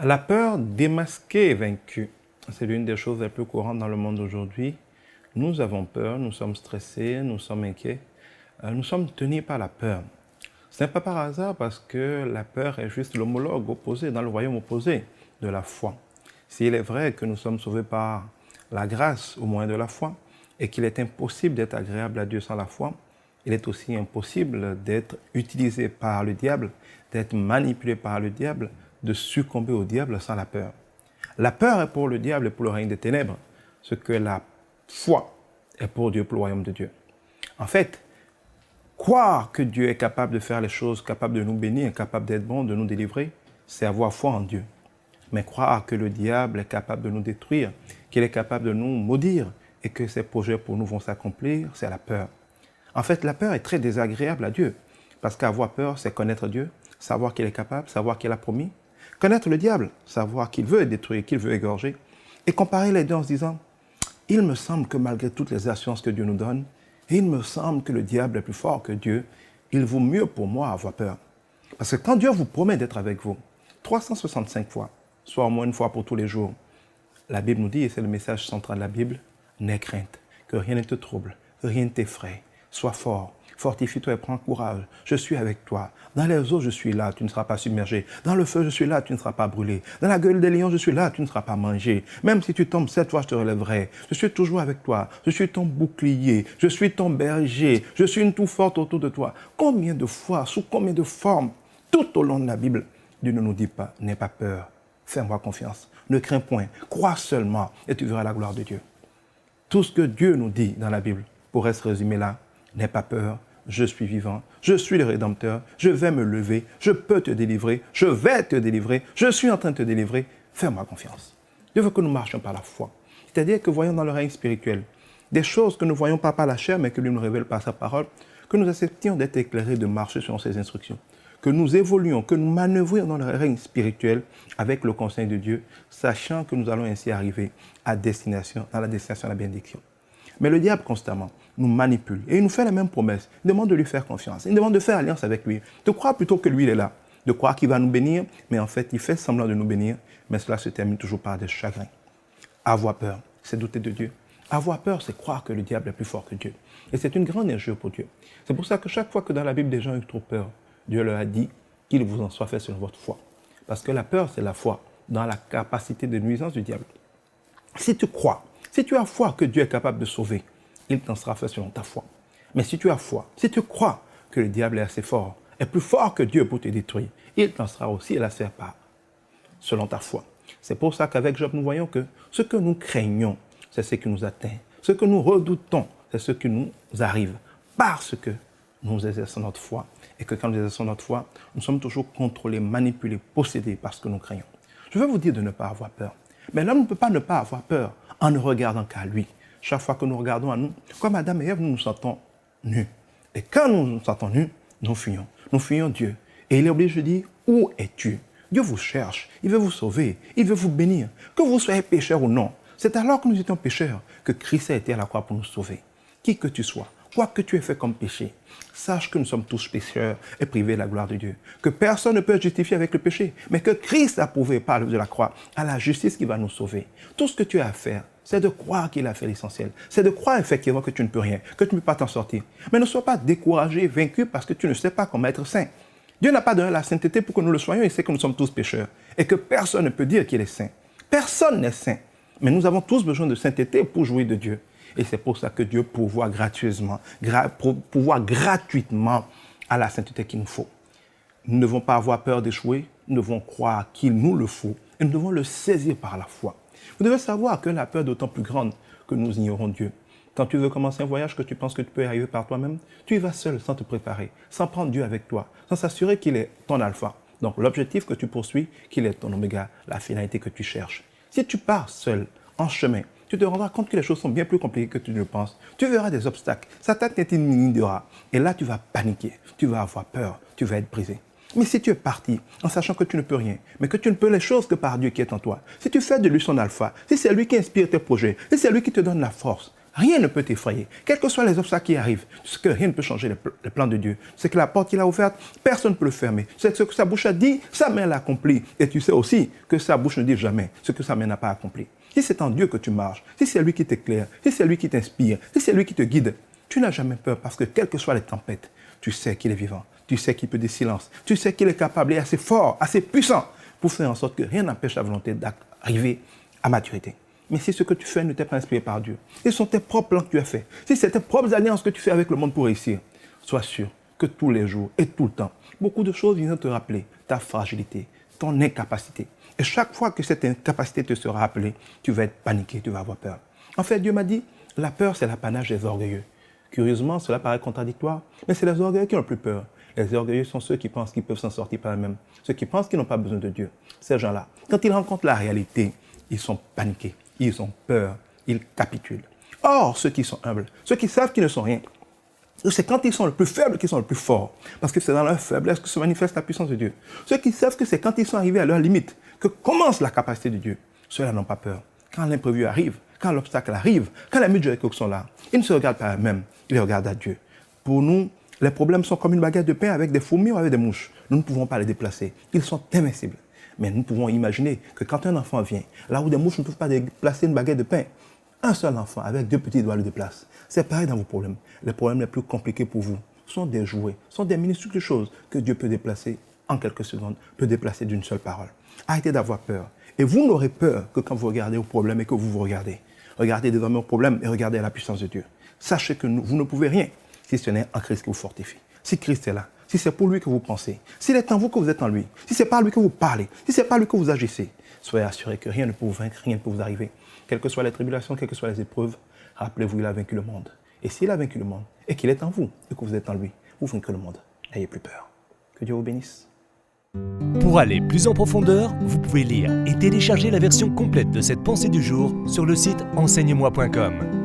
La peur démasquée et vaincue, c'est l'une des choses les plus courantes dans le monde d'aujourd'hui. Nous avons peur, nous sommes stressés, nous sommes inquiets, nous sommes tenus par la peur. Ce n'est pas par hasard parce que la peur est juste l'homologue opposé, dans le royaume opposé de la foi. S'il est vrai que nous sommes sauvés par la grâce au moyen de la foi et qu'il est impossible d'être agréable à Dieu sans la foi, il est aussi impossible d'être utilisé par le diable, d'être manipulé par le diable, de succomber au diable sans la peur. La peur est pour le diable et pour le règne des ténèbres, ce que la foi est pour Dieu, pour le royaume de Dieu. En fait, croire que Dieu est capable de faire les choses, capable de nous bénir, capable d'être bon, de nous délivrer, c'est avoir foi en Dieu. Mais croire que le diable est capable de nous détruire, qu'il est capable de nous maudire et que ses projets pour nous vont s'accomplir, c'est la peur. En fait, la peur est très désagréable à Dieu, parce qu'avoir peur, c'est connaître Dieu, savoir qu'il est capable, savoir qu'il a promis. Connaître le diable, savoir qu'il veut détruire, qu'il veut égorger, et comparer les deux en se disant, il me semble que malgré toutes les assurances que Dieu nous donne, il me semble que le diable est plus fort que Dieu, il vaut mieux pour moi avoir peur. Parce que quand Dieu vous promet d'être avec vous, 365 fois, soit au moins une fois pour tous les jours, la Bible nous dit, et c'est le message central de la Bible, n'aie crainte, que rien ne te trouble, rien ne t'effraie, sois fort. Fortifie-toi et prends courage. Je suis avec toi. Dans les eaux, je suis là, tu ne seras pas submergé. Dans le feu, je suis là, tu ne seras pas brûlé. Dans la gueule des lions, je suis là, tu ne seras pas mangé. Même si tu tombes 7 fois, je te relèverai. Je suis toujours avec toi. Je suis ton bouclier. Je suis ton berger. Je suis une toux forte autour de toi. Combien de fois, sous combien de formes, tout au long de la Bible, Dieu ne nous dit pas, n'aie pas peur. Fais-moi confiance. Ne crains point. Crois seulement et tu verras la gloire de Dieu. Tout ce que Dieu nous dit dans la Bible pourrait se résumer là. N'aie pas peur. Je suis vivant, je suis le Rédempteur, je vais me lever, je peux te délivrer, je vais te délivrer, je suis en train de te délivrer, fais-moi confiance. Dieu veut que nous marchions par la foi. C'est-à-dire que voyons dans le règne spirituel des choses que nous ne voyons pas par la chair, mais que lui nous révèle par sa parole, que nous acceptions d'être éclairés, de marcher selon ses instructions, que nous évoluions, que nous manœuvrions dans le règne spirituel avec le conseil de Dieu, sachant que nous allons ainsi arriver à destination, dans la destination de la bénédiction. Mais le diable, constamment, nous manipule et il nous fait la même promesse. Il demande de lui faire confiance. Il demande de faire alliance avec lui. De croire plutôt que lui, il est là. De croire qu'il va nous bénir, mais en fait, il fait semblant de nous bénir, mais cela se termine toujours par des chagrins. Avoir peur, c'est douter de Dieu. Avoir peur, c'est croire que le diable est plus fort que Dieu. Et c'est une grande injure pour Dieu. C'est pour ça que chaque fois que dans la Bible, des gens ont trop peur, Dieu leur a dit qu'il vous en soit fait selon votre foi. Parce que la peur, c'est la foi dans la capacité de nuisance du diable. Si tu crois, si tu as foi que Dieu est capable de sauver, il t'en sera fait selon ta foi. Mais si tu as foi, si tu crois que le diable est assez fort, est plus fort que Dieu pour te détruire, il t'en sera aussi à la faire part, selon ta foi. C'est pour ça qu'avec Job, nous voyons que ce que nous craignons, c'est ce qui nous atteint. Ce que nous redoutons, c'est ce qui nous arrive. Parce que nous exerçons notre foi. Et que quand nous exerçons notre foi, nous sommes toujours contrôlés, manipulés, possédés par ce que nous craignons. Je veux vous dire de ne pas avoir peur. Mais l'homme ne peut pas ne pas avoir peur en ne regardant qu'à lui. Chaque fois que nous regardons à nous, comme Adam et Ève, nous nous sentons nus. Et quand nous nous sentons nus, nous fuyons. Nous fuyons Dieu. Et il est obligé de dire, où es-tu? Dieu vous cherche, il veut vous sauver, il veut vous bénir. Que vous soyez pécheur ou non, c'est alors que nous étions pécheurs que Christ a été à la croix pour nous sauver. Qui que tu sois, quoi que tu aies fait comme péché, sache que nous sommes tous pécheurs et privés de la gloire de Dieu. Que personne ne peut être justifié avec le péché, mais que Christ a prouvé par de la croix à la justice qui va nous sauver. Tout ce que tu as à faire, c'est de croire qu'il a fait l'essentiel. C'est de croire effectivement que tu ne peux rien, que tu ne peux pas t'en sortir. Mais ne sois pas découragé, vaincu parce que tu ne sais pas comment être saint. Dieu n'a pas donné la sainteté pour que nous le soyons, il sait que nous sommes tous pécheurs et que personne ne peut dire qu'il est saint. Personne n'est saint. Mais nous avons tous besoin de sainteté pour jouir de Dieu. Et c'est pour ça que Dieu pourvoit gratuitement à la sainteté qu'il nous faut. Nous ne devons pas avoir peur d'échouer, nous devons croire qu'il nous le faut et nous devons le saisir par la foi. Vous devez savoir que la peur est d'autant plus grande que nous ignorons Dieu. Quand tu veux commencer un voyage que tu penses que tu peux y arriver par toi-même, tu y vas seul sans te préparer, sans prendre Dieu avec toi, sans s'assurer qu'il est ton alpha. Donc l'objectif que tu poursuis, qu'il est ton oméga, la finalité que tu cherches. Si tu pars seul, en chemin, tu te rendras compte que les choses sont bien plus compliquées que tu ne le penses. Tu verras des obstacles, Satan t'intimidera. Et là, tu vas paniquer, tu vas avoir peur, tu vas être brisé. Mais si tu es parti en sachant que tu ne peux rien, mais que tu ne peux les choses que par Dieu qui est en toi, si tu fais de lui son alpha, si c'est lui qui inspire tes projets, si c'est lui qui te donne la force, Rien ne peut t'effrayer. Quels que soient les obstacles qui arrivent, tu sais que rien ne peut changer les plans de Dieu. C'est que la porte qu'il a ouverte, personne ne peut le fermer. C'est ce que sa bouche a dit, sa main l'a accompli. Et tu sais aussi que sa bouche ne dit jamais ce que sa main n'a pas accompli. Si c'est en Dieu que tu marches, si c'est lui qui t'éclaire, si c'est lui qui t'inspire, si c'est lui qui te guide, tu n'as jamais peur parce que quelles que soient les tempêtes, tu sais qu'il est vivant, tu sais qu'il peut des silences, tu sais qu'il est capable et assez fort, assez puissant pour faire en sorte que rien n'empêche la volonté d'arriver à maturité. Mais si ce que tu fais ne t'est pas inspiré par Dieu, si ce sont tes propres plans que tu as faits, si c'est tes propres alliances que tu fais avec le monde pour réussir, sois sûr que tous les jours et tout le temps, beaucoup de choses viennent te rappeler ta fragilité, ton incapacité. Et chaque fois que cette incapacité te sera rappelée, tu vas être paniqué, tu vas avoir peur. En fait, Dieu m'a dit, la peur, c'est l'apanage des orgueilleux. Curieusement, cela paraît contradictoire, mais c'est les orgueilleux qui ont le plus peur. Les orgueilleux sont ceux qui pensent qu'ils peuvent s'en sortir par eux-mêmes, ceux qui pensent qu'ils n'ont pas besoin de Dieu. Ces gens-là, quand ils rencontrent la réalité, ils sont paniqués, ils ont peur, ils capitulent. Or, ceux qui sont humbles, ceux qui savent qu'ils ne sont rien, c'est quand ils sont le plus faibles qu'ils sont le plus forts. Parce que c'est dans leur faiblesse que se manifeste la puissance de Dieu. Ceux qui savent que c'est quand ils sont arrivés à leur limite que commence la capacité de Dieu. Ceux-là n'ont pas peur. Quand l'imprévu arrive, quand l'obstacle arrive, quand les murs sont là, ils ne se regardent pas eux-mêmes, ils regardent à Dieu. Pour nous, les problèmes sont comme une baguette de pain avec des fourmis ou avec des mouches. Nous ne pouvons pas les déplacer. Ils sont invincibles. Mais nous pouvons imaginer que quand un enfant vient, là où des mouches ne peuvent pas déplacer une baguette de pain, un seul enfant avec 2 petits doigts le déplace. C'est pareil dans vos problèmes. Les problèmes les plus compliqués pour vous sont des jouets, sont des minuscules choses que Dieu peut déplacer en quelques secondes, peut déplacer d'une seule parole. Arrêtez d'avoir peur. Et vous n'aurez peur que quand vous regardez au problème et que vous vous regardez. Regardez désormais au problème et regardez à la puissance de Dieu. Sachez que vous ne pouvez rien si ce n'est en Christ qui vous fortifie. Si Christ est là, si c'est pour lui que vous pensez, s'il est en vous que vous êtes en lui, si c'est par lui que vous parlez, si c'est par lui que vous agissez, soyez assurés que rien ne peut vous vaincre, rien ne peut vous arriver. Quelles que soient les tribulations, quelles que soient les épreuves, rappelez-vous, il a vaincu le monde. Et s'il a vaincu le monde, et qu'il est en vous, et que vous êtes en lui, vous vaincrez le monde. N'ayez plus peur. Que Dieu vous bénisse. Pour aller plus en profondeur, vous pouvez lire et télécharger la version complète de cette pensée du jour sur le site enseigne-moi.com.